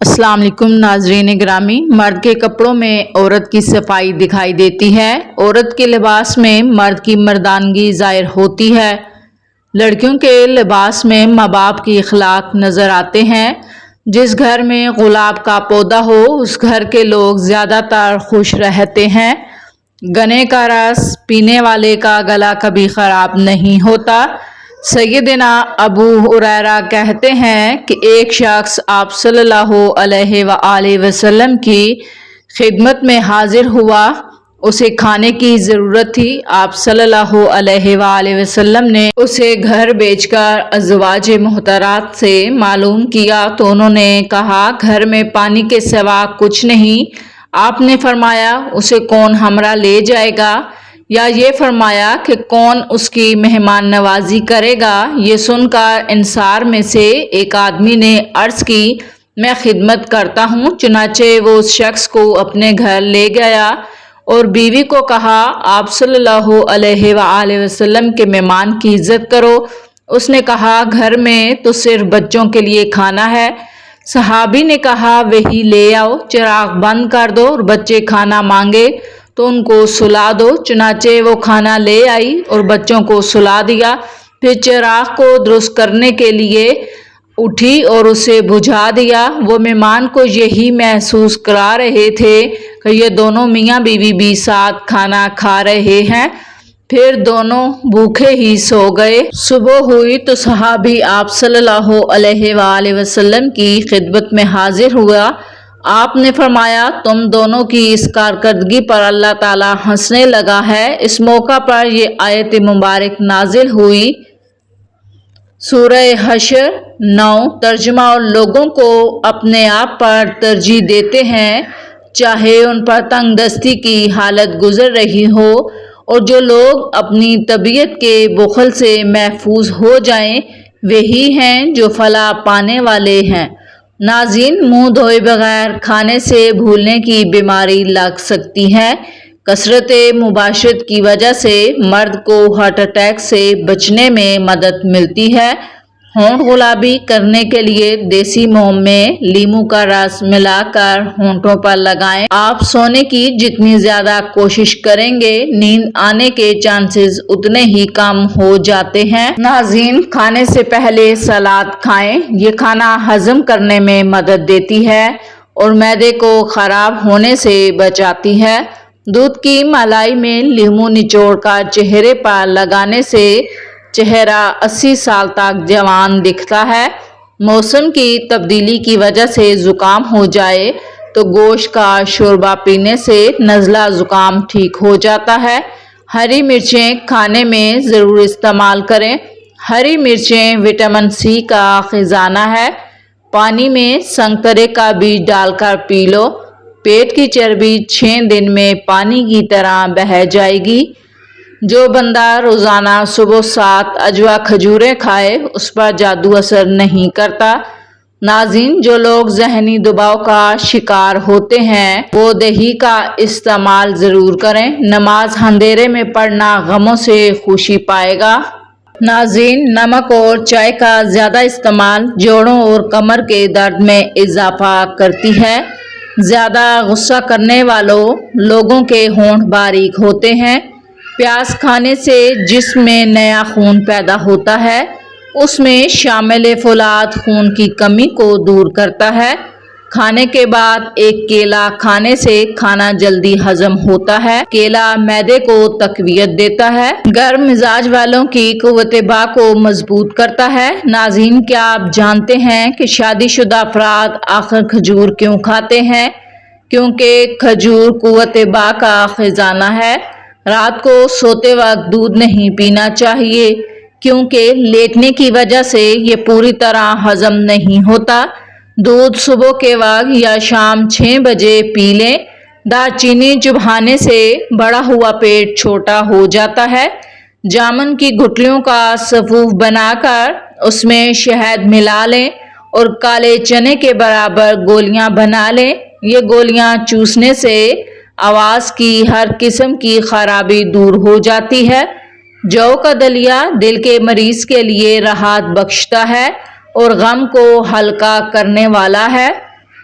السلام علیکم ناظرین گرامی، مرد کے کپڑوں میں عورت کی صفائی دکھائی دیتی ہے۔ عورت کے لباس میں مرد کی مردانگی ظاہر ہوتی ہے۔ لڑکیوں کے لباس میں ماں باپ کی اخلاق نظر آتے ہیں۔ جس گھر میں گلاب کا پودا ہو اس گھر کے لوگ زیادہ تر خوش رہتے ہیں۔ گنے کا رس پینے والے کا گلا کبھی خراب نہیں ہوتا۔ سیدنا ابو ہریرہ کہتے ہیں کہ ایک شخص آپ صلی اللہ علیہ وآلہ وسلم کی خدمت میں حاضر ہوا۔ اسے کھانے کی ضرورت تھی۔ آپ صلی اللہ علیہ وآلہ وسلم نے اسے گھر بیچ کر ازواج محترمات سے معلوم کیا تو انہوں نے کہا گھر میں پانی کے سوا کچھ نہیں۔ آپ نے فرمایا اسے کون ہمراہ لے جائے گا، یا یہ فرمایا کہ کون اس کی مہمان نوازی کرے گا۔ یہ سن کر انصار میں سے ایک آدمی نے عرض کی میں خدمت کرتا ہوں۔ چنانچہ وہ اس شخص کو اپنے گھر لے گیا اور بیوی کو کہا آپ صلی اللہ علیہ وآلہ وسلم کے مہمان کی عزت کرو۔ اس نے کہا گھر میں تو صرف بچوں کے لیے کھانا ہے۔ صحابی نے کہا وہی لے آؤ، چراغ بند کر دو اور بچے کھانا مانگے تو ان کو سلا دو۔ چنانچہ وہ کھانا لے آئی اور بچوں کو سلا دیا، پھر چراغ کو درست کرنے کے لیے اٹھی اور اسے بجھا دیا۔ وہ مہمان کو یہی محسوس کرا رہے تھے کہ یہ دونوں میاں بیوی بھی ساتھ کھانا کھا رہے ہیں، پھر دونوں بھوکے ہی سو گئے۔ صبح ہوئی تو صحابی آپ صلی اللہ علیہ وآلہ وسلم کی خدمت میں حاضر ہوا۔ آپ نے فرمایا تم دونوں کی اس کارکردگی پر اللہ تعالیٰ ہنسنے لگا ہے۔ اس موقع پر یہ آیت مبارک نازل ہوئی، سورہ حشر 9۔ ترجمہ اور لوگوں کو اپنے آپ پر ترجیح دیتے ہیں چاہے ان پر تنگ دستی کی حالت گزر رہی ہو، اور جو لوگ اپنی طبیعت کے بخل سے محفوظ ہو جائیں وہی ہیں جو فلاح پانے والے ہیں۔ ناظرین، منہ دھوئے بغیر کھانے سے بھولنے کی بیماری لگ سکتی ہے۔ کثرت مباشرت کی وجہ سے مرد کو ہارٹ اٹیک سے بچنے میں مدد ملتی ہے۔ ہونٹ گلابی کرنے کے لیے دیسی موم میں لیموں کا رس ملا کر ہونٹوں پر لگائیں۔ آپ سونے کی جتنی زیادہ کوشش کریں گے نیند آنے کے چانسز اتنے ہی کم ہو جاتے ہیں۔ ناظرین، کھانے سے پہلے سلاد کھائیں۔ یہ کھانا ہضم کرنے میں مدد دیتی ہے اور معدے کو خراب ہونے سے بچاتی ہے۔ دودھ کی ملائی میں لیموں نچوڑ کر چہرے پر لگانے سے چہرہ 80 سال تک جوان دکھتا ہے۔ موسم کی تبدیلی کی وجہ سے زکام ہو جائے تو گوشت کا شوربہ پینے سے نزلہ زکام ٹھیک ہو جاتا ہے۔ ہری مرچیں کھانے میں ضرور استعمال کریں۔ ہری مرچیں وٹامن سی کا خزانہ ہے۔ پانی میں سنگترے کا بیج ڈال کر پی لو، پیٹ کی چربی 6 دن میں پانی کی طرح بہہ جائے گی۔ جو بندہ روزانہ صبح 7 عجوا کھجوریں کھائے اس پر جادو اثر نہیں کرتا۔ ناظرین، جو لوگ ذہنی دباؤ کا شکار ہوتے ہیں وہ دہی کا استعمال ضرور کریں۔ نماز اندھیرے میں پڑھنا غموں سے خوشی پائے گا۔ ناظرین، نمک اور چائے کا زیادہ استعمال جوڑوں اور کمر کے درد میں اضافہ کرتی ہے۔ زیادہ غصہ کرنے والوں لوگوں کے ہونٹ باریک ہوتے ہیں۔ پیاز کھانے سے جسم میں نیا خون پیدا ہوتا ہے۔ اس میں شامل فولاد خون کی کمی کو دور کرتا ہے۔ کھانے کے بعد ایک کیلا کھانے سے کھانا جلدی ہضم ہوتا ہے۔ کیلا معدے کو تقویت دیتا ہے۔ گرم مزاج والوں کی قوت باہ کو مضبوط کرتا ہے۔ ناظرین، کیا آپ جانتے ہیں کہ شادی شدہ افراد آخر کھجور کیوں کھاتے ہیں؟ کیونکہ کھجور قوت باہ کا خزانہ ہے۔ رات کو سوتے وقت دودھ نہیں پینا چاہیے کیونکہ لیٹنے کی وجہ سے یہ پوری طرح ہضم نہیں ہوتا۔ دودھ صبح کے وقت یا شام 6 بجے پی لیں۔ دار چینی چبانے سے بڑا ہوا پیٹ چھوٹا ہو جاتا ہے۔ جامن کی گٹلیوں کا سفوف بنا کر اس میں شہد ملا لیں اور کالے چنے کے برابر گولیاں بنا لیں۔ یہ گولیاں چوسنے سے آواز کی ہر قسم کی خرابی دور ہو جاتی ہے۔ جو کا دلیا دل کے مریض کے لیے راحت بخشتا ہے اور غم کو ہلکا کرنے والا ہے۔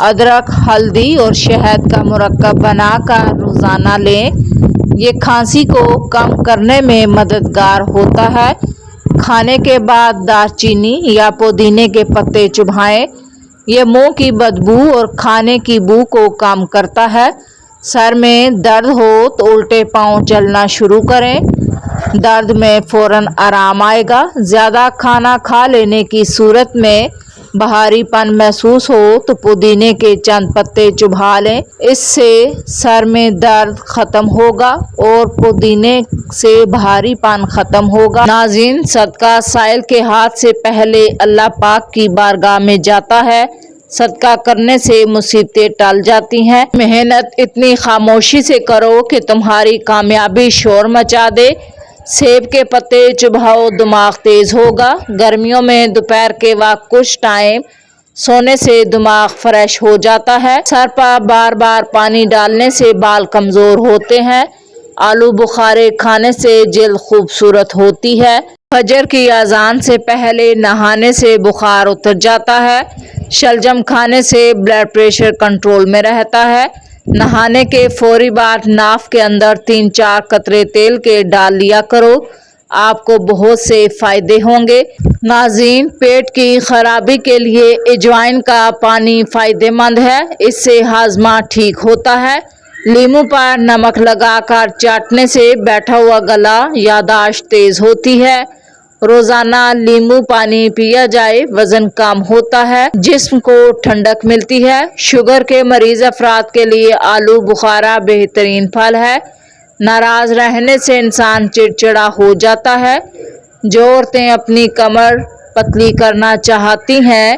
ادرک، ہلدی اور شہد کا مرکب بنا کر روزانہ لیں۔ یہ کھانسی کو کم کرنے میں مددگار ہوتا ہے۔ کھانے کے بعد دار چینی یا پودینے کے پتے چبائیں۔ یہ منہ کی بدبو اور کھانے کی بو کو کم کرتا ہے۔ سر میں درد ہو تو الٹے پاؤں چلنا شروع کریں، درد میں فوراً آرام آئے گا۔ زیادہ کھانا کھا لینے کی صورت میں بھاری پن محسوس ہو تو پودینے کے چند پتے چبا لیں، اس سے سر میں درد ختم ہوگا اور پودینے سے بھاری پن ختم ہوگا۔ ناظرین، صدقہ سائل کے ہاتھ سے پہلے اللہ پاک کی بارگاہ میں جاتا ہے۔ صدقہ کرنے سے مصیبتیں ٹل جاتی ہیں۔ محنت اتنی خاموشی سے کرو کہ تمہاری کامیابی شور مچا دے۔ سیب کے پتے چباؤ، دماغ تیز ہوگا۔ گرمیوں میں دوپہر کے وقت کچھ ٹائم سونے سے دماغ فریش ہو جاتا ہے۔ سر پر بار بار پانی ڈالنے سے بال کمزور ہوتے ہیں۔ آلو بخارے کھانے سے جلد خوبصورت ہوتی ہے۔ فجر کی اذان سے پہلے نہانے سے بخار اتر جاتا ہے۔ شلجم کھانے سے بلڈ پریشر کنٹرول میں رہتا ہے۔ نہانے کے فوری بعد ناف کے اندر 3-4 قطرے تیل کے ڈال لیا کرو، آپ کو بہت سے فائدے ہوں گے۔ ناظرین، پیٹ کی خرابی کے لیے اجوائن کا پانی فائدہ مند ہے، اس سے ہاضمہ ٹھیک ہوتا ہے۔ لیموں پر نمک لگا کر چاٹنے سے بیٹھا ہوا گلا، یادداشت تیز ہوتی ہے۔ روزانہ لیموں پانی پیا جائے، وزن کم ہوتا ہے، جسم کو ٹھنڈک ملتی ہے۔ شوگر کے مریض افراد کے لیے آلو بخارا بہترین پھل ہے۔ ناراض رہنے سے انسان چڑچڑا ہو جاتا ہے۔ جو عورتیں اپنی کمر پتلی کرنا چاہتی ہیں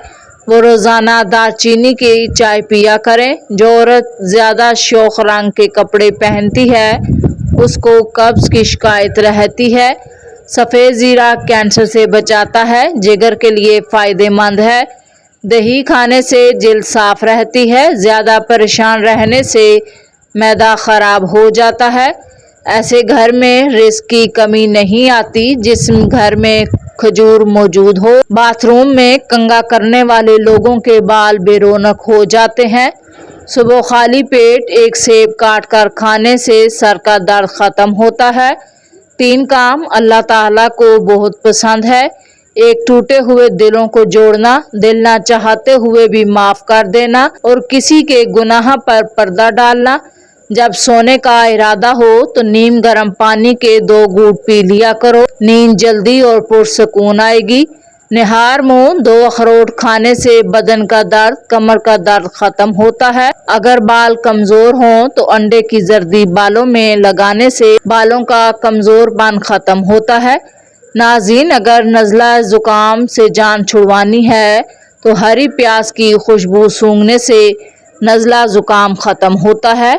وہ روزانہ دار چینی کی چائے پیا کریں۔ جو عورت زیادہ شوخ رنگ کے کپڑے پہنتی ہے اس کو قبض کی شکایت رہتی ہے۔ سفید زیرہ کینسر سے بچاتا ہے، جگر کے لیے فائدہ مند ہے۔ دہی کھانے سے جلد صاف رہتی ہے۔ زیادہ پریشان رہنے سے معدہ خراب ہو جاتا ہے۔ ایسے گھر میں رزق کی کمی نہیں آتی جس گھر میں کھجور موجود ہو۔ باتھ روم میں کنگھا کرنے والے لوگوں کے بال بے رونق ہو جاتے ہیں۔ صبح خالی پیٹ ایک سیب کاٹ کر کھانے سے سر کا درد ختم ہوتا ہے۔ 3 کام اللہ تعالیٰ کو بہت پسند ہے۔ ایک، ٹوٹے ہوئے دلوں کو جوڑنا، دل نہ چاہتے ہوئے بھی معاف کر دینا اور کسی کے گناہ پر پردہ ڈالنا۔ جب سونے کا ارادہ ہو تو نیم گرم پانی کے 2 گھونٹ پی لیا کرو، نیند جلدی اور پرسکون آئے گی۔ نہار منہ 2 اخروٹ کھانے سے بدن کا درد، کمر کا درد ختم ہوتا ہے۔ اگر بال کمزور ہوں تو انڈے کی زردی بالوں میں لگانے سے بالوں کا کمزور پن ختم ہوتا ہے۔ ناظرین، اگر نزلہ زکام سے جان چھڑوانی ہے تو ہری پیاز کی خوشبو سونگھنے سے نزلہ زکام ختم ہوتا ہے۔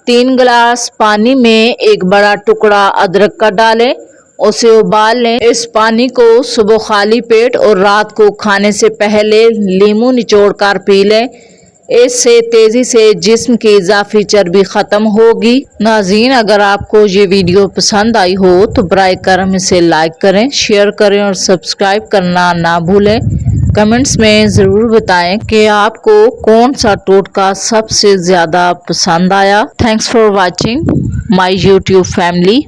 3 گلاس پانی میں 1 بڑا ٹکڑا ادرک کا ڈالیں، اسے ابال لیں۔ اس پانی کو صبح خالی پیٹ اور رات کو کھانے سے پہلے لیموں نچوڑ کر پی لیں، اس سے تیزی سے جسم کی اضافی چربی ختم ہوگی۔ ناظرین، اگر آپ کو یہ ویڈیو پسند آئی ہو تو برائے کرم اسے لائک کریں، شیئر کریں اور سبسکرائب کرنا نہ بھولیں۔ کمنٹس میں ضرور بتائیں کہ آپ کو کون سا ٹوٹکا سب سے زیادہ پسند آیا۔ Thanks for watching my YouTube family.